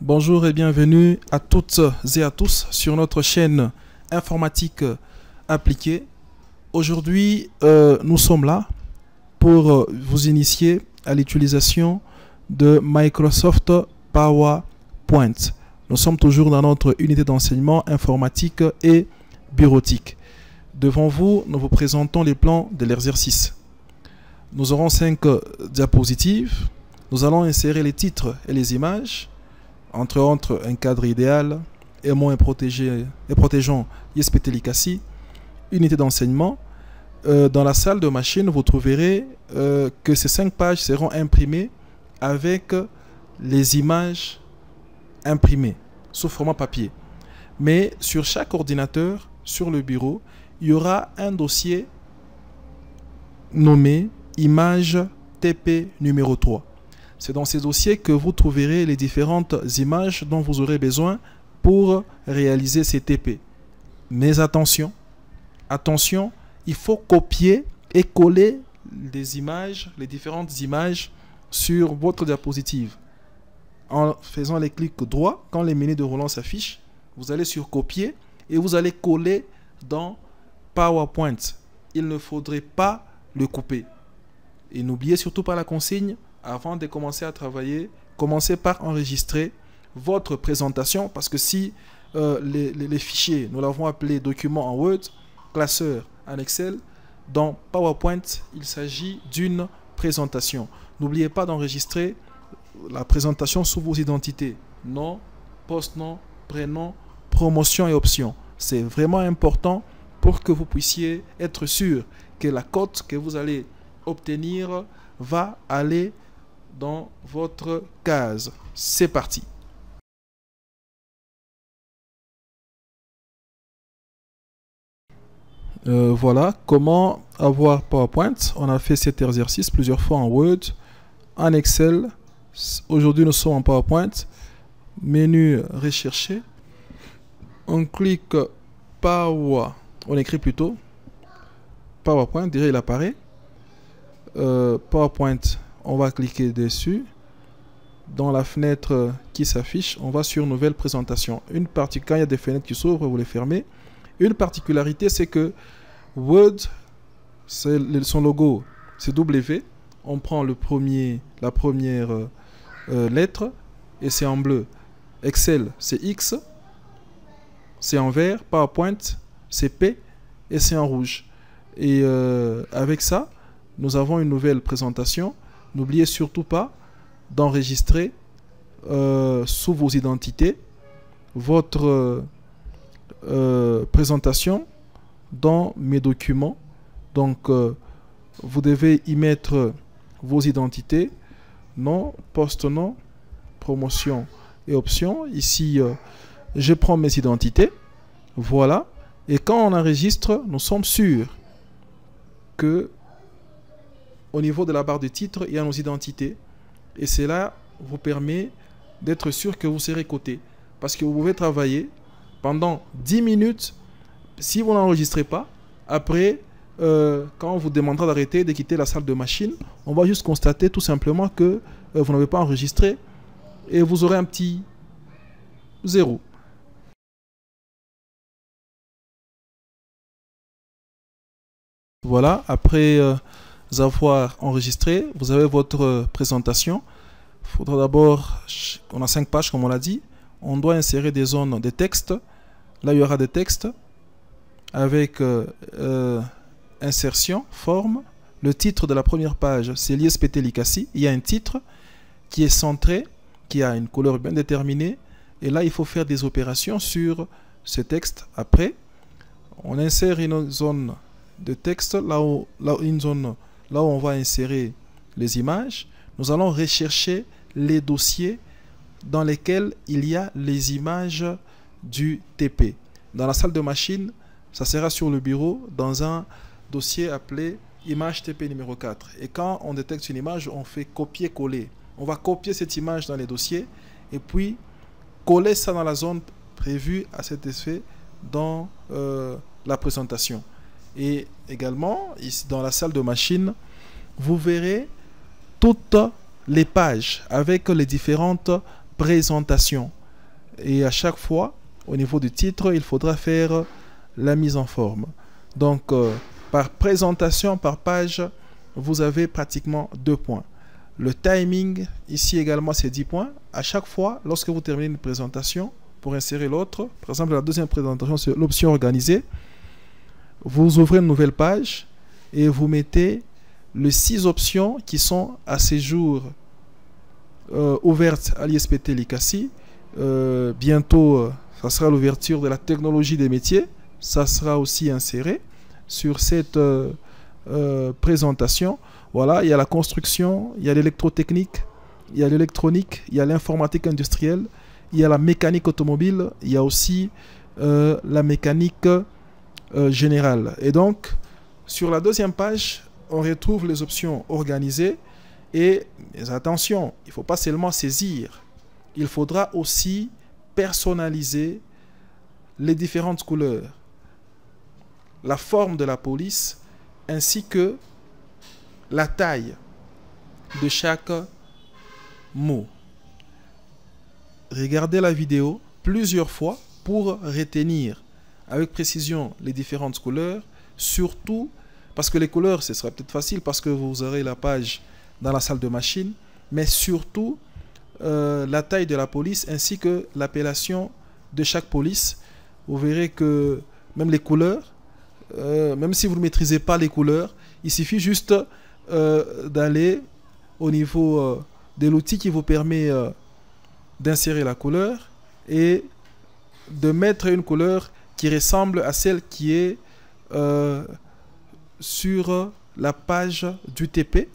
Bonjour et bienvenue à toutes et à tous sur notre chaîne informatique appliquée. Aujourd'hui, nous sommes là pour vous initier à l'utilisation de Microsoft PowerPoint. Nous sommes toujours dans notre unité d'enseignement informatique et bureautique. Devant vous, nous vous présentons les plans de l'exercice. Nous aurons 5 diapositives. Nous allons insérer les titres et les images, entre autres un cadre idéal, aimant et protégeant YesPTLikasi, unité d'enseignement. Dans la salle de machine, vous trouverez que ces 5 pages seront imprimées avec les images imprimées sous format papier. Mais sur chaque ordinateur, sur le bureau, il y aura un dossier nommé image TP numéro 3. C'est dans ces dossiers que vous trouverez les différentes images dont vous aurez besoin pour réaliser ces TP. Mais attention, il faut copier et coller des images, les différentes images sur votre diapositive. En faisant les clics droits, quand les menus de roulant s'affichent, vous allez sur copier et vous allez coller dans PowerPoint. Il ne faudrait pas le couper. Et n'oubliez surtout pas la consigne. Avant de commencer à travailler, commencez par enregistrer votre présentation, parce que si les fichiers, nous l'avons appelé document en Word, classeur en Excel, dans PowerPoint, il s'agit d'une présentation. N'oubliez pas d'enregistrer la présentation sous vos identités, nom, post-nom, prénom, promotion et options. C'est vraiment important pour que vous puissiez être sûr que la cote que vous allez obtenir va aller dans votre case. C'est parti. Voilà comment avoir PowerPoint. On a fait cet exercice plusieurs fois en Word, en Excel. Aujourd'hui, nous sommes en PowerPoint. Menu recherché. On clique Power. On écrit plutôt PowerPoint. Déjà, il apparaît. PowerPoint. On va cliquer dessus. Dans la fenêtre qui s'affiche, on va sur Nouvelle présentation. Quand il y a des fenêtres qui s'ouvrent, vous les fermez. Une particularité, c'est que Word, son logo, c'est W. On prend la première lettre et c'est en bleu. Excel, c'est X. C'est en vert. PowerPoint, c'est P et c'est en rouge. Et avec ça, nous avons une nouvelle présentation. N'oubliez surtout pas d'enregistrer sous vos identités votre présentation dans mes documents. Donc, vous devez y mettre vos identités, nom, post-nom, promotion et options. Ici, je prends mes identités. Voilà. Et quand on enregistre, nous sommes sûrs que au niveau de la barre de titre, il y a nos identités. Et cela vous permet d'être sûr que vous serez coté. Parce que vous pouvez travailler pendant 10 minutes. Si vous n'enregistrez pas, après, quand on vous demandera d'arrêter, de quitter la salle de machine, on va juste constater tout simplement que vous n'avez pas enregistré. Et vous aurez un petit 0. Voilà, après avoir enregistré, vous avez votre présentation. Il faudra d'abord, on a 5 pages comme on l'a dit, on doit insérer des zones de texte. Là il y aura des textes avec insertion, forme. Le titre de la première page, c'est YesPTLikasi. Il y a un titre qui est centré, qui a une couleur bien déterminée. Et là il faut faire des opérations sur ce texte. Après, on insère une zone de texte, là où on va insérer les images. Nous allons rechercher les dossiers dans lesquels il y a les images du TP. Dans la salle de machine, ça sera sur le bureau dans un dossier appelé image TP numéro 4. Et quand on détecte une image, on fait copier-coller. On va copier cette image dans les dossiers et puis coller ça dans la zone prévue à cet effet dans la présentation. Et également, ici, dans la salle de machine, vous verrez toutes les pages avec les différentes présentations. Et à chaque fois, au niveau du titre, il faudra faire la mise en forme. Donc, par présentation, par page, vous avez pratiquement 2 points. Le timing, ici également, c'est 10 points. À chaque fois, lorsque vous terminez une présentation, pour insérer l'autre, par exemple, la deuxième présentation, c'est l'option organisée. Vous ouvrez une nouvelle page et vous mettez les 6 options qui sont à ce jour ouvertes à l'ISPT l'ICASI. Bientôt, ça sera l'ouverture de la technologie des métiers. Ça sera aussi inséré sur cette présentation. Voilà, il y a la construction, il y a l'électrotechnique, il y a l'électronique, il y a l'informatique industrielle, il y a la mécanique automobile, il y a aussi la mécanique générale. Et donc, sur la deuxième page, on retrouve les options organisées. Et mais attention, il ne faut pas seulement saisir, il faudra aussi personnaliser les différentes couleurs, la forme de la police, ainsi que la taille de chaque mot. Regardez la vidéo plusieurs fois pour retenir avec précision les différentes couleurs, surtout parce que les couleurs, ce sera peut-être facile parce que vous aurez la page dans la salle de machine, mais surtout la taille de la police ainsi que l'appellation de chaque police. Vous verrez que même les couleurs, même si vous ne maîtrisez pas les couleurs, il suffit juste d'aller au niveau de l'outil qui vous permet d'insérer la couleur et de mettre une couleur qui ressemble à celle qui est sur la page du TP.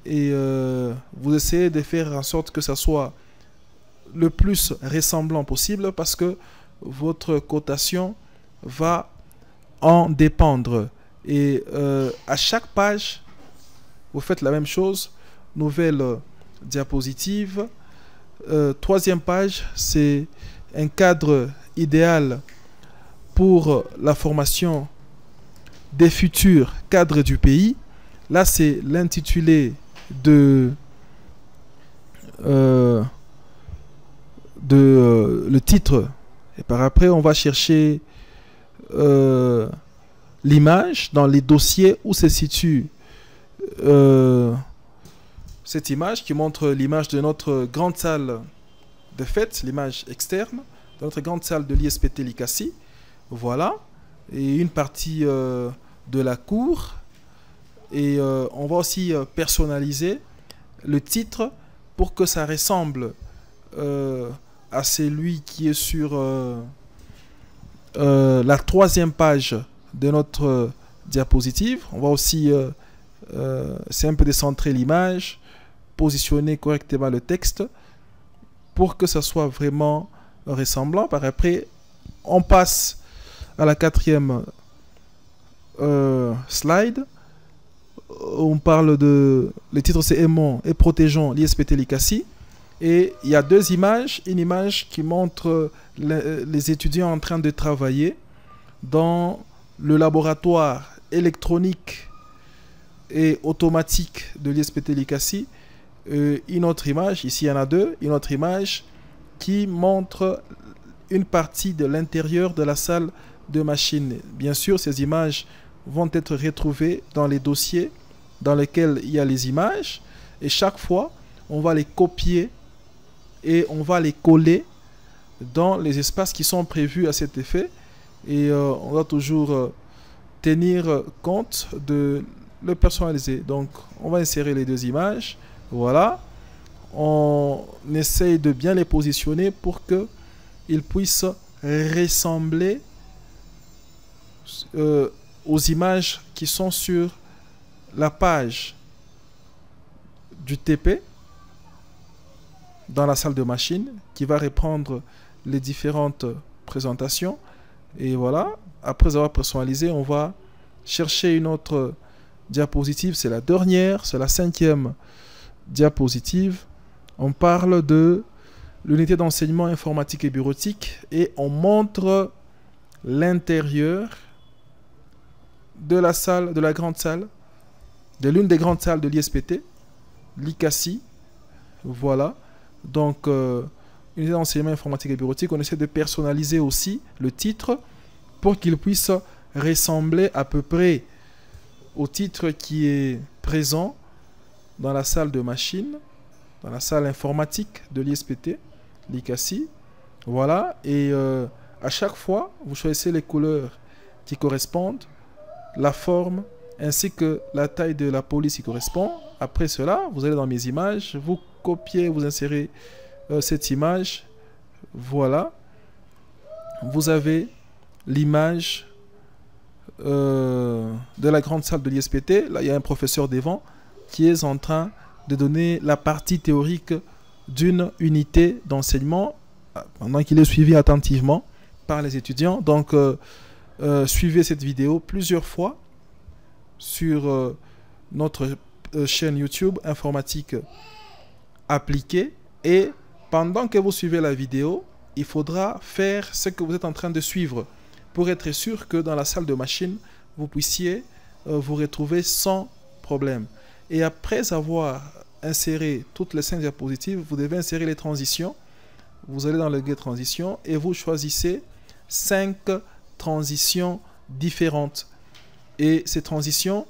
Et vous essayez de faire en sorte que ça soit le plus ressemblant possible parce que votre cotation va en dépendre. Et à chaque page, vous faites la même chose. Nouvelle diapositive. Troisième page, c'est un cadre idéal pour la formation des futurs cadres du pays. Là, c'est l'intitulé de le titre. Et par après, on va chercher l'image dans les dossiers où se situe cette image qui montre l'image de notre grande salle de fête, l'image externe de notre grande salle de l'ISPT l'ICASI. Voilà. Et une partie de la cour. Et on va aussi personnaliser le titre pour que ça ressemble à celui qui est sur la troisième page de notre diapositive. On va aussi c'est un peu décentrer l'image, positionner correctement le texte pour que ça soit vraiment ressemblant. Par après, on passe à la quatrième slide. On parle de... Le titre c'est Aimons et protégeons l'ISPT l'ICASI. Et il y a 2 images. Une image qui montre les étudiants en train de travailler dans le laboratoire électronique et automatique de l'ISPT l'ICASI. Une autre image, ici il y en a 2, une autre image qui montre une partie de l'intérieur de la salle de machine. Bien sûr, ces images vont être retrouvées dans les dossiers dans lesquels il y a les images. Et chaque fois, on va les copier et on va les coller dans les espaces qui sont prévus à cet effet. Et on doit toujours tenir compte de le personnaliser. Donc, on va insérer les 2 images. Voilà. On essaye de bien les positionner pour qu'ils puissent ressembler aux images qui sont sur la page du TP dans la salle de machine qui va reprendre les différentes présentations. Et voilà, après avoir personnalisé, on va chercher une autre diapositive. C'est la dernière, c'est la 5e diapositive. On parle de l'unité d'enseignement informatique et bureautique et on montre l'intérieur de la salle, de la grande salle, de l'une des grandes salles de l'ISPT, l'ICASI. Voilà. Donc, unité d'enseignement informatique et bureautique, on essaie de personnaliser aussi le titre pour qu'il puisse ressembler à peu près au titre qui est présent dans la salle de machine, dans la salle informatique de l'ISPT, l'ICASI. Voilà, et à chaque fois, vous choisissez les couleurs qui correspondent, la forme, ainsi que la taille de la police qui correspond. Après cela, vous allez dans mes images, vous copiez, vous insérez cette image. Voilà. Vous avez l'image de la grande salle de l'ISPT. Là, il y a un professeur devant qui est en train de donner la partie théorique d'une unité d'enseignement pendant qu'il est suivi attentivement par les étudiants. Donc, suivez cette vidéo plusieurs fois sur notre chaîne YouTube Informatique Appliquée. Et pendant que vous suivez la vidéo, il faudra faire ce que vous êtes en train de suivre pour être sûr que dans la salle de machine, vous puissiez vous retrouver sans problème. Et après avoir inséré toutes les 5 diapositives, vous devez insérer les transitions. Vous allez dans le guide transition et vous choisissez 5 transitions différentes. Et ces transitions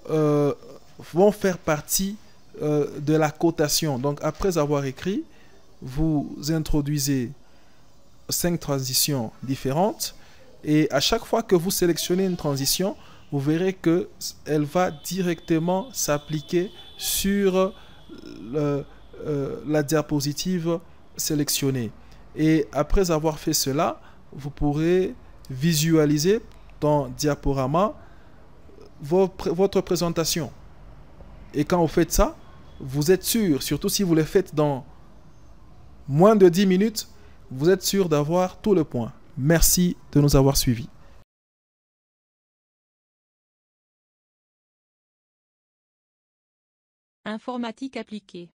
vont faire partie de la cotation. Donc après avoir écrit, vous introduisez 5 transitions différentes et à chaque fois que vous sélectionnez une transition, vous verrez qu'elle va directement s'appliquer sur la diapositive sélectionnée. Et après avoir fait cela, vous pourrez visualiser dans Diaporama votre présentation. Et quand vous faites ça, vous êtes sûr, surtout si vous le faites dans moins de 10 minutes, vous êtes sûr d'avoir tout le point. Merci de nous avoir suivis. Informatique appliquée.